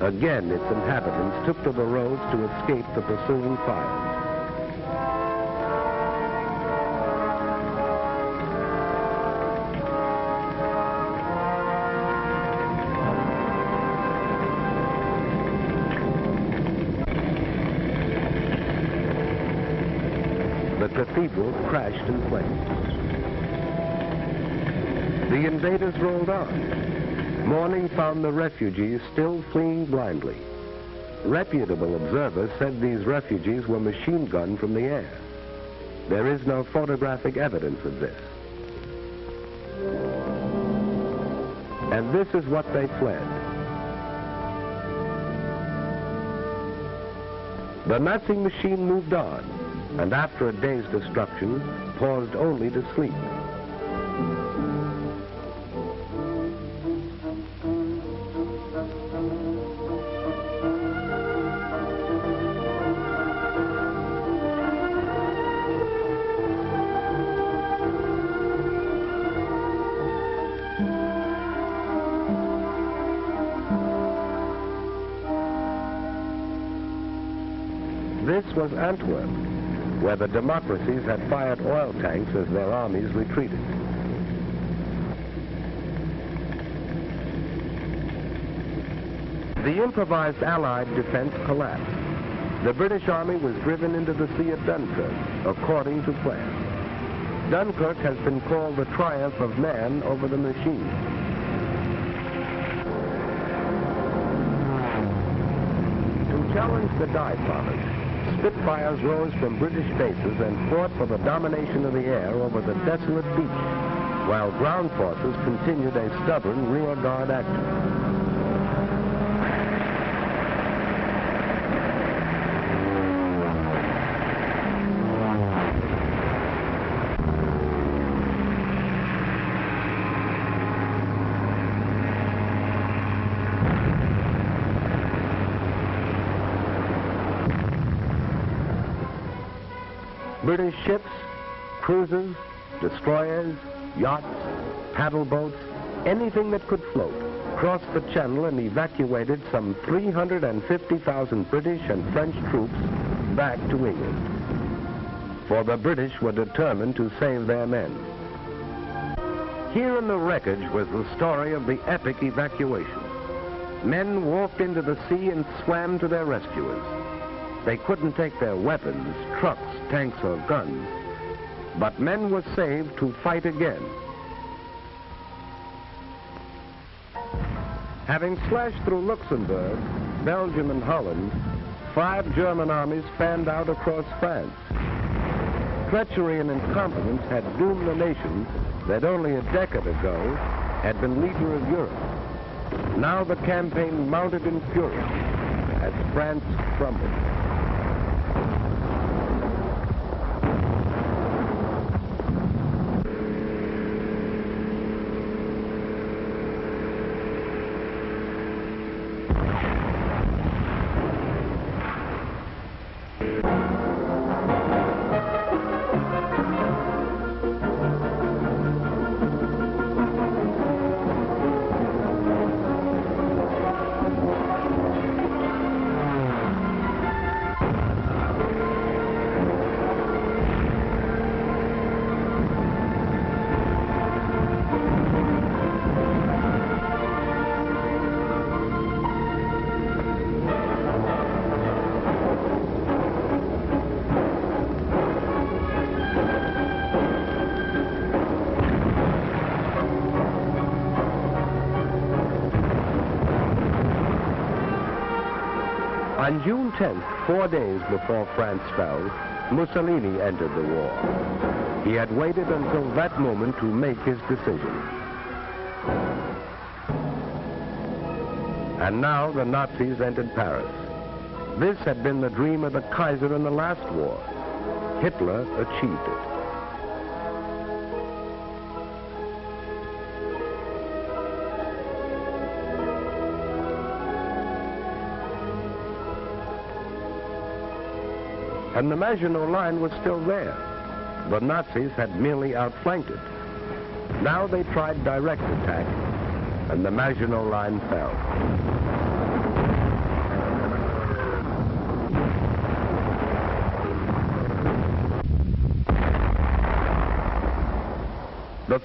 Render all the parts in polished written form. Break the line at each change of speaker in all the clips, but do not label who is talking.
Again, its inhabitants took to the roads to escape the pursuing fires. The cathedral crashed in flames. The invaders rolled on. Morning found the refugees still fleeing blindly. Reputable observers said these refugees were machine gunned from the air. There is no photographic evidence of this. And this is what they fled. The Nazi machine moved on, and after a day's destruction, paused only to sleep. This was Antwerp, where the democracies had fired oil tanks as their armies retreated. The improvised Allied defense collapsed. The British army was driven into the sea at Dunkirk, according to plan. Dunkirk has been called the triumph of man over the machine. To challenge the Die Bombers, Spitfires rose from British bases and fought for the domination of the air over the desolate beach, while ground forces continued a stubborn rear guard action. British ships, cruisers, destroyers, yachts, paddle boats, anything that could float, crossed the channel and evacuated some 350,000 British and French troops back to England. For the British were determined to save their men. Here in the wreckage was the story of the epic evacuation. Men walked into the sea and swam to their rescuers. They couldn't take their weapons, trucks, tanks, or guns, but men were saved to fight again. Having slashed through Luxembourg, Belgium, and Holland, 5 German armies fanned out across France. Treachery and incompetence had doomed the nation that only a decade ago had been leader of Europe. Now the campaign mounted in fury as France crumbled. On June 10th, 4 days before France fell, Mussolini entered the war. He had waited until that moment to make his decision. And now the Nazis entered Paris. This had been the dream of the Kaiser in the last war. Hitler achieved it. And the Maginot Line was still there. The Nazis had merely outflanked it. Now they tried direct attack, and the Maginot Line fell.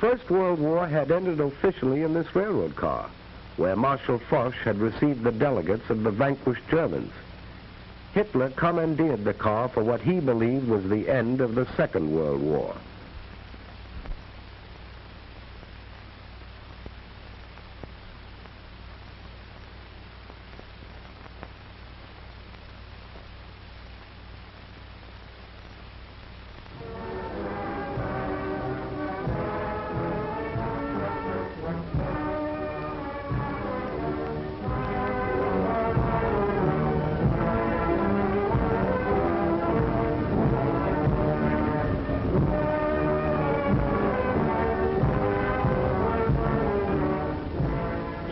First World War had ended officially in this railroad car, where Marshal Foch had received the delegates of the vanquished Germans. Hitler commandeered the car for what he believed was the end of the Second World War.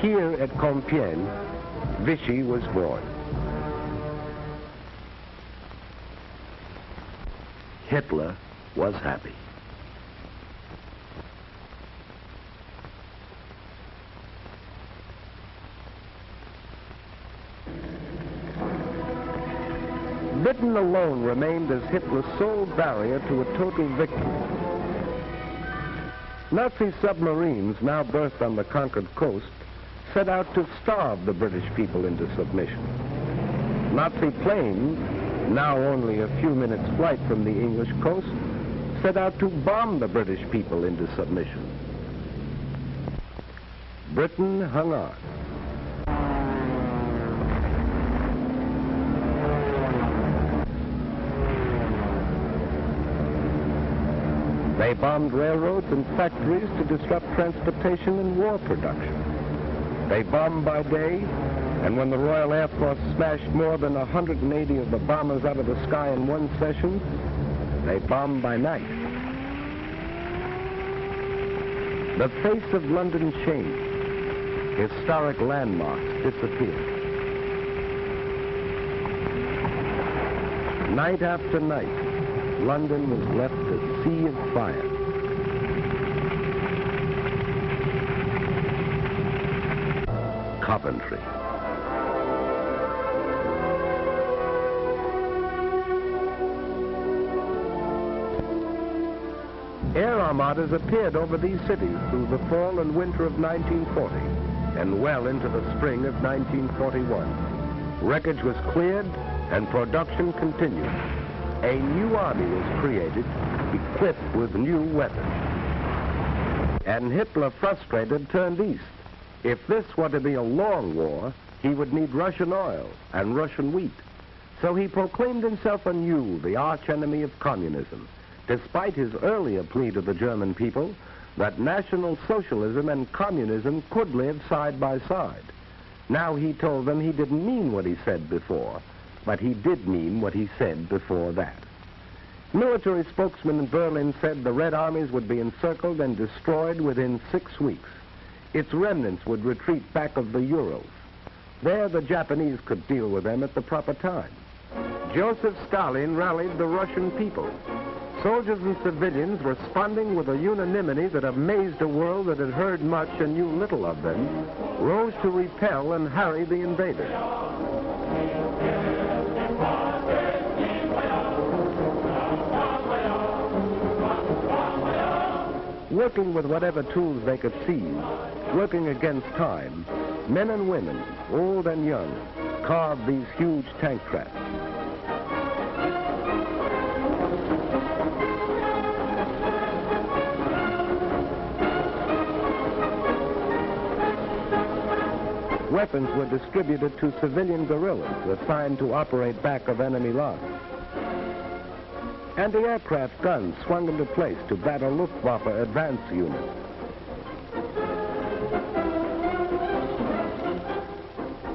Here at Compiègne, Vichy was born. Hitler was happy. Britain alone remained as Hitler's sole barrier to a total victory. Nazi submarines, now berthed on the conquered coast, set out to starve the British people into submission. Nazi planes, now only a few minutes' flight from the English coast, set out to bomb the British people into submission. Britain hung on. They bombed railroads and factories to disrupt transportation and war production. They bombed by day, and when the Royal Air Force smashed more than 180 of the bombers out of the sky in one session, they bombed by night. The face of London changed. Historic landmarks disappeared. Night after night, London was left a sea of fire. Coventry. Air armadas appeared over these cities through the fall and winter of 1940 and well into the spring of 1941. Wreckage was cleared and production continued. A new army was created, equipped with new weapons. And Hitler, frustrated, turned east. If this were to be a long war, he would need Russian oil and Russian wheat. So he proclaimed himself anew the archenemy of communism, despite his earlier plea to the German people that National Socialism and communism could live side by side. Now he told them he didn't mean what he said before, but he did mean what he said before that. Military spokesmen in Berlin said the Red Armies would be encircled and destroyed within 6 weeks. Its remnants would retreat back of the Urals. There the Japanese could deal with them at the proper time. Joseph Stalin rallied the Russian people. Soldiers and civilians, responding with a unanimity that amazed a world that had heard much and knew little of them, rose to repel and harry the invaders. Working with whatever tools they could seize, working against time, men and women, old and young, carved these huge tank traps. Weapons were distributed to civilian guerrillas assigned to operate back of enemy lines. Anti-aircraft guns swung into place to battle Luftwaffe advance units.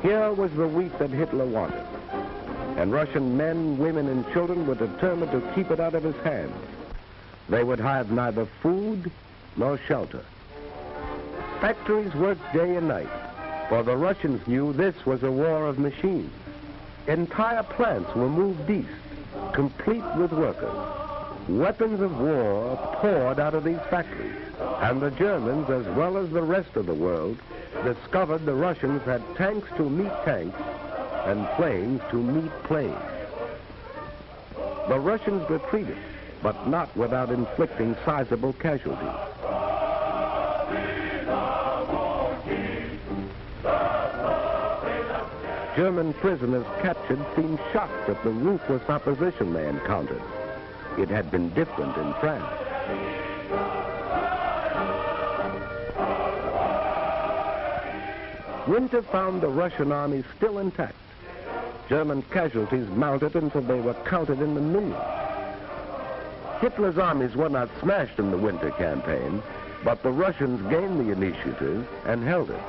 Here was the wheat that Hitler wanted, and Russian men, women, and children were determined to keep it out of his hands. They would have neither food nor shelter. Factories worked day and night, for the Russians knew this was a war of machines. Entire plants were moved east, complete with workers. Weapons of war poured out of these factories, and the Germans, as well as the rest of the world, discovered the Russians had tanks to meet tanks and planes to meet planes. The Russians retreated, but not without inflicting sizable casualties. German prisoners captured seemed shocked at the ruthless opposition they encountered. It had been different in France. Winter found the Russian army still intact. German casualties mounted until they were counted in the millions. Hitler's armies were not smashed in the winter campaign, but the Russians gained the initiative and held it.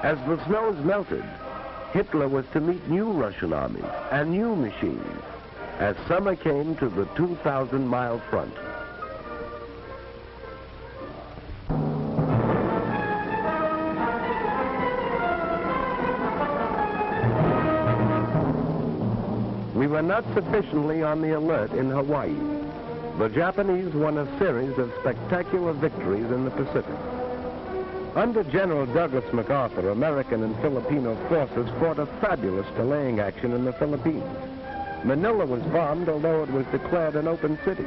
As the snows melted, Hitler was to meet new Russian armies and new machines as summer came to the 2,000-mile front. We were not sufficiently on the alert in Hawaii. The Japanese won a series of spectacular victories in the Pacific. Under General Douglas MacArthur, American and Filipino forces fought a fabulous delaying action in the Philippines. Manila was bombed, although it was declared an open city.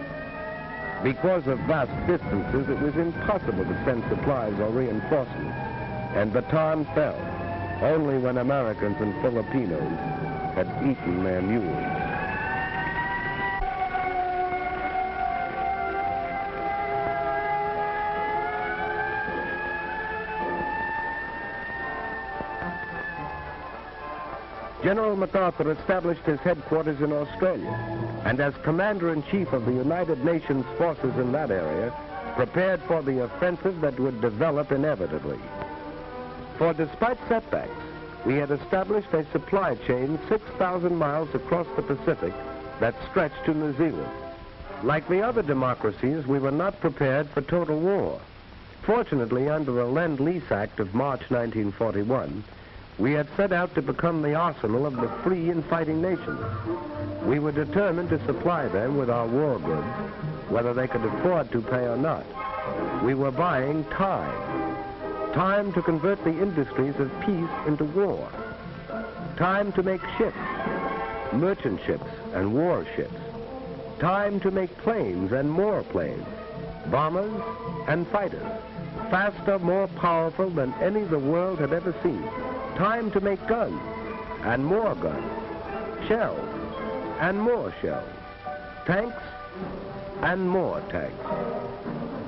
Because of vast distances, it was impossible to send supplies or reinforcements, and Bataan fell, only when Americans and Filipinos had eaten their mules. General MacArthur established his headquarters in Australia, and as Commander-in-Chief of the United Nations forces in that area, prepared for the offensive that would develop inevitably. For despite setbacks, we had established a supply chain 6,000 miles across the Pacific that stretched to New Zealand. Like the other democracies, we were not prepared for total war. Fortunately, under the Lend-Lease Act of March 1941, we had set out to become the arsenal of the free and fighting nations. We were determined to supply them with our war goods, whether they could afford to pay or not. We were buying time. Time to convert the industries of peace into war. Time to make ships, merchant ships and warships. Time to make planes and more planes, bombers and fighters, faster, more powerful than any the world had ever seen. Time to make guns, and more guns, shells, and more shells, tanks, and more tanks.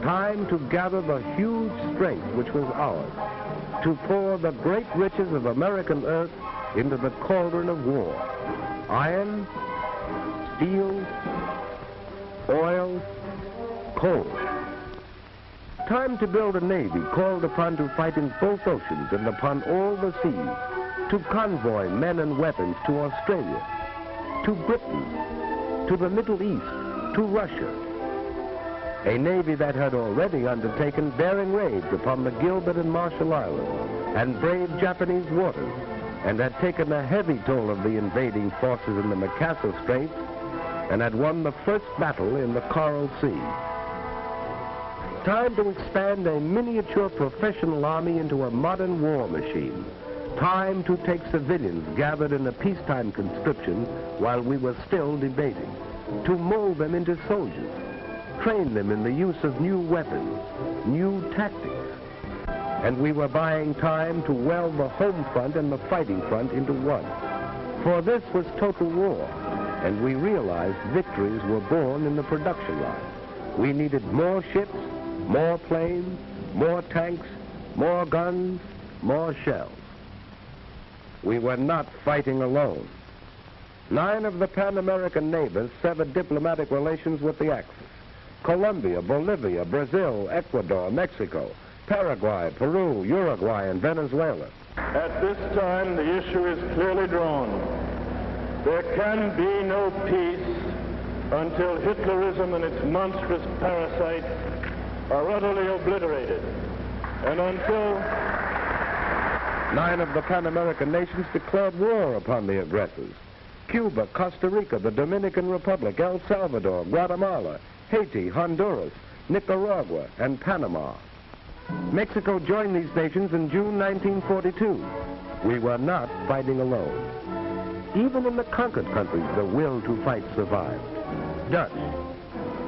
Time to gather the huge strength which was ours, to pour the great riches of American earth into the cauldron of war. Iron, steel, oil, coal. Time to build a navy called upon to fight in both oceans and upon all the seas, to convoy men and weapons to Australia, to Britain, to the Middle East, to Russia. A navy that had already undertaken daring raids upon the Gilbert and Marshall Islands and braved Japanese waters, and had taken a heavy toll of the invading forces in the Makassar Straits, and had won the first battle in the Coral Sea. Time to expand a miniature professional army into a modern war machine. Time to take civilians gathered in a peacetime conscription while we were still debating. To mold them into soldiers. Train them in the use of new weapons, new tactics. And we were buying time to weld the home front and the fighting front into one. For this was total war, and we realized victories were born in the production line. We needed more ships, more planes, more tanks, more guns, more shells. We were not fighting alone. 9 of the Pan-American neighbors severed diplomatic relations with the Axis. Colombia, Bolivia, Brazil, Ecuador, Mexico, Paraguay, Peru, Uruguay, and Venezuela.
At this time, the issue is clearly drawn. There can be no peace until Hitlerism and its monstrous parasites are utterly obliterated, and until
9 of the Pan-American nations declared war upon the aggressors. Cuba, Costa Rica, the Dominican Republic, El Salvador, Guatemala, Haiti, Honduras, Nicaragua, and Panama. Mexico joined these nations in June 1942. We were not fighting alone. Even in the conquered countries, the will to fight survived. Dutch,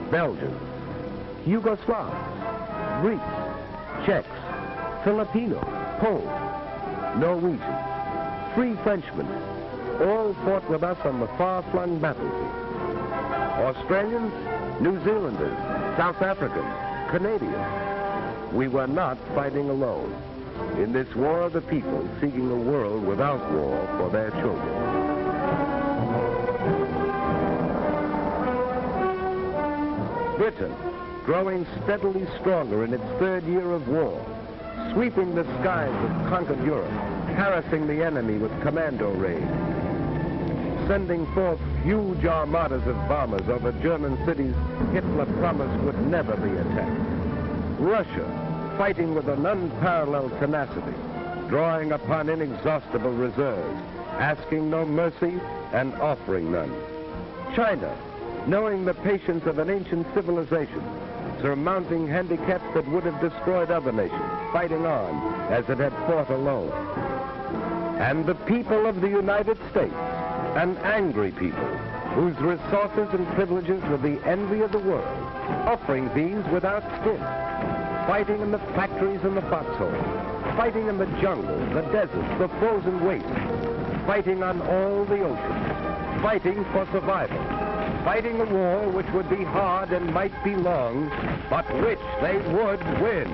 Belgians, Yugoslavs, Greeks, Czechs, Filipinos, Poles, Norwegians, free Frenchmen, all fought with us on the far-flung battlefield. Australians, New Zealanders, South Africans, Canadians. We were not fighting alone. In this war of the people seeking a world without war for their children. Britain, growing steadily stronger in its third year of war, sweeping the skies of conquered Europe, harassing the enemy with commando raids, sending forth huge armadas of bombers over German cities Hitler promised would never be attacked. Russia, fighting with an unparalleled tenacity, drawing upon inexhaustible reserves, asking no mercy and offering none. China, knowing the patience of an ancient civilization, surmounting handicaps that would have destroyed other nations, fighting on as it had fought alone. And the people of the United States, an angry people, whose resources and privileges were the envy of the world, offering these without stint, fighting in the factories and the foxholes, fighting in the jungles, the deserts, the frozen wastes, fighting on all the oceans, fighting for survival, fighting a war which would be hard and might be long, but which they would win.